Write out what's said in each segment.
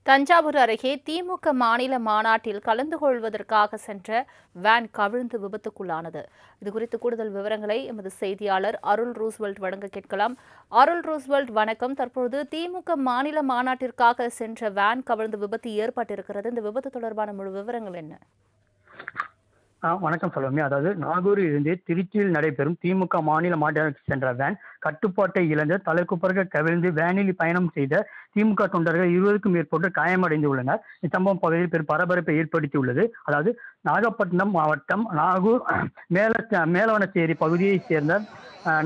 தஞ்சாவூர் அருகே திமுக மாநில மாநாட்டில் கலந்து கொள்வதற்காக சென்ற வேன் கவிழ்ந்து விபத்துக்குள்ளானது. இதுகுறித்து கூடுதல் விவரங்களை எமது செய்தியாளர் அருள் ரூஸ்வெல்ட் வழங்க கேட்கலாம். அருள் ரூஸ்வெல்ட், வணக்கம். தற்போது திமுக மாநில மாநாட்டிற்காக சென்ற வேன் கவிழ்ந்து விபத்து ஏற்பட்டிருக்கிறது. இந்த விபத்து தொடர்பான முழு விவரங்கள் என்ன? வணக்கம் செல்வமி. அதாவது நாகூரில் இருந்து திருச்சியில் நடைபெறும் திமுக மாநில மாநாட்டிற்கு சென்ற வேன் கட்டுப்பாட்டை இழந்து தலைக்குப்புறக கவிழ்ந்து வேனில் பயணம் செய்த திமுக தொண்டர்கள் 20க்கும் மேற்பட்டோர் காயமடைந்துள்ளனர். இச்சம்பவம் பகுதியில் பெரும் பரபரப்பை ஏற்படுத்தியுள்ளது. அதாவது நாகப்பட்டினம் மாவட்டம் நாகூர் மேலவனச்சேரி பகுதியைச் சேர்ந்த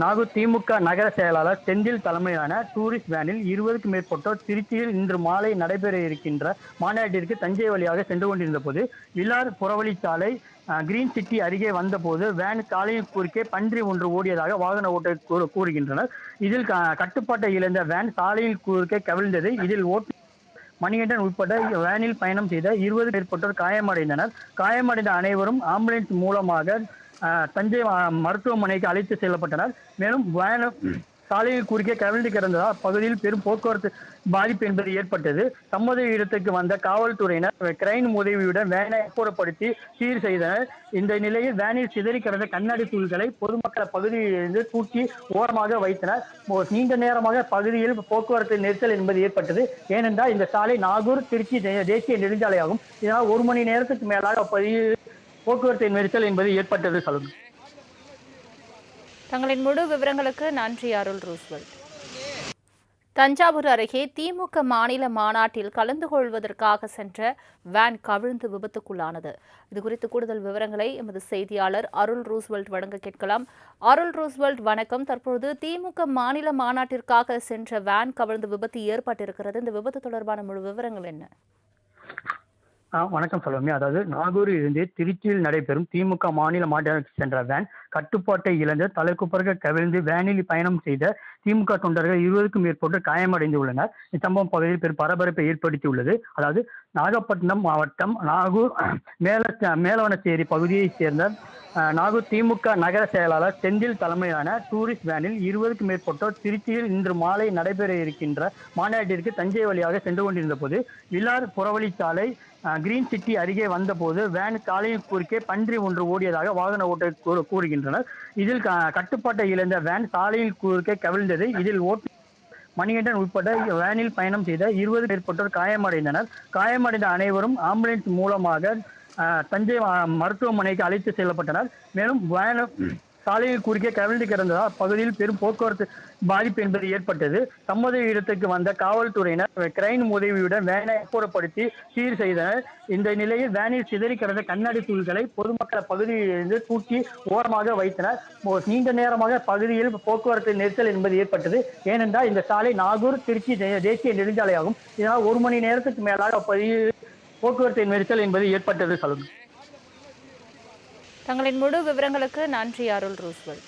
நாகூர் திமுக நகர செயலாளர் செந்தில் தலைமையிலான டூரிஸ்ட் வேனில் 20க்கும் மேற்பட்டோர் திருச்சியில் இன்று மாலை நடைபெற இருக்கின்ற மாநாட்டிற்கு தஞ்சை வழியாக சென்று கொண்டிருந்த போது விழார் புறவழிச்சாலை கிரீன் சிட்டி அருகே வந்தபோது வேன் சாலையின் குறுக்கே பன்றி ஒன்று ஓடியதாக வாகன ஓட்டர் கூறுகின்றனர். இதில் கட்டுப்பாட்டை இழந்த வேன் சாலையின் குறுக்கே கவிழ்ந்தது. இதில் மணிகண்டன் உட்பட வேனில் பயணம் செய்த 20 மேற்பட்டோர் காயமடைந்தனர். காயமடைந்த அனைவரும் ஆம்புலன்ஸ் மூலமாக தஞ்சை மருத்துவமனைக்கு அழைத்து செல்லப்பட்டனர். மேலும் வேன் சாலையில் குறுக்கே கவிழ்ந்து கிடந்ததால் அப்பகுதியில் பெரும் போக்குவரத்து பாதிப்பு என்பது ஏற்பட்டது. சம்பவ இடத்துக்கு வந்த காவல்துறையினர் கிரைன் உதவியுடன் வேனை அப்புறப்படுத்தி சீர் செய்தனர். இந்த நிலையில் வேனில் சிதறி கிடந்த கண்ணாடி தூள்களை பொதுமக்கள் பகுதியிலிருந்து தூக்கி ஓரமாக வைத்தனர். நீண்ட நேரமாக பகுதியில் போக்குவரத்து நெரிசல் என்பது ஏற்பட்டது. ஏனென்றால் இந்த சாலை நாகூர் திருச்சி தேசிய நெடுஞ்சாலையாகும். இதனால் 1 மணி நேரத்துக்கு மேலாக அப்பகுதியில் போக்குவரத்து நெரிசல் என்பது ஏற்பட்டது. சொல்லுங்க. தங்களின் முழு விவரங்களுக்கு நன்றி அருள் ரூஸ்வெல்ட். தஞ்சாவூர் அருகே திமுக மாநில மாநாட்டில் கலந்து கொள்வதற்காக சென்ற வேன் கவிழ்ந்து விபத்துக்குள்ளானது. இதுகுறித்து கூடுதல் விவரங்களை எமது செய்தியாளர் அருள் ரூஸ்வெல்ட் வழங்க கேட்கலாம். அருள் ரூஸ்வெல்ட், வணக்கம். தற்போது திமுக மாநில மாநாட்டிற்காக சென்ற வேன் கவிழ்ந்து விபத்து ஏற்பட்டிருக்கிறது. இந்த விபத்து தொடர்பான முழு விவரங்கள் என்ன? வணக்கம் செல்வமி. அதாவது நாகூரில் இருந்து திருச்சியில் நடைபெறும் திமுக மாநில மாநாட்டிற்கு சென்ற வேன் கட்டுப்பாட்டை இழந்து தலைக்குப்புறக கவிழ்ந்து வேனில் பயணம் செய்த திமுக தொண்டர்கள் 20க்கும் மேற்பட்டோர் காயமடைந்துள்ளனர். இச்சம்பவம் பகுதியில் பெரும் பரபரப்பை ஏற்படுத்தியுள்ளது. அதாவது நாகப்பட்டினம் மாவட்டம் நாகூர் மேலவனச்சேரி பகுதியைச் சேர்ந்த நாகூர் திமுக நகர செயலாளர் செந்தில் தலைமையிலான டூரிஸ்ட் வேனில் 20க்கும் மேற்பட்டோர் திருச்சியில் இன்று மாலை நடைபெற இருக்கின்ற மாநாட்டிற்கு தஞ்சை வழியாக சென்று கொண்டிருந்த போது விழார் புறவழிச்சாலை கிரீன் சிட்டி அருகே வந்தபோது வேன் சாலையின் குறுக்கே பன்றி ஒன்று ஓடியதாக வாகன ஓட்டர் கூறுகின்றனர். இதில் கட்டுப்பாட்டை இழந்த வேன் சாலையின் குறுக்கே கவிழ்ந்தது. இதில் மணிகண்டன் உட்பட வேனில் பயணம் செய்த 20 மேற்பட்டோர் காயமடைந்தனர். காயமடைந்த அனைவரும் ஆம்புலன்ஸ் மூலமாக தஞ்சை மருத்துவமனைக்கு அழைத்து செல்லப்பட்டனர். மேலும் வேன் சாலையில் குறுக்கே கவிழ்ந்து கிடந்ததால் அப்பகுதியில் பெரும் போக்குவரத்து பாதிப்பு என்பது ஏற்பட்டது. சம்பவ இடத்துக்கு வந்த காவல்துறையினர் கிரைன் உதவியுடன் வேனை அப்புறப்படுத்தி சீர் செய்தனர். இந்த நிலையில் வேனில் சிதறி கிடந்த கண்ணாடி தூள்களை பொதுமக்கள் பகுதியிலிருந்து தூக்கி ஓரமாக வைத்தனர். நீண்ட நேரமாக பகுதியில் போக்குவரத்து நெரிசல் என்பது ஏற்பட்டது. ஏனென்றால் இந்த சாலை நாகூர் திருச்சி தேசிய நெடுஞ்சாலையாகும். இதனால் 1 மணி நேரத்துக்கு மேலாக அப்பகுதியில் போக்குவரத்து நெரிசல் என்பது ஏற்பட்டது. சொல்லுங்க. தங்களின் முழு விவரங்களுக்கு நன்றி அருள் ரூஸ்வெல்ட்.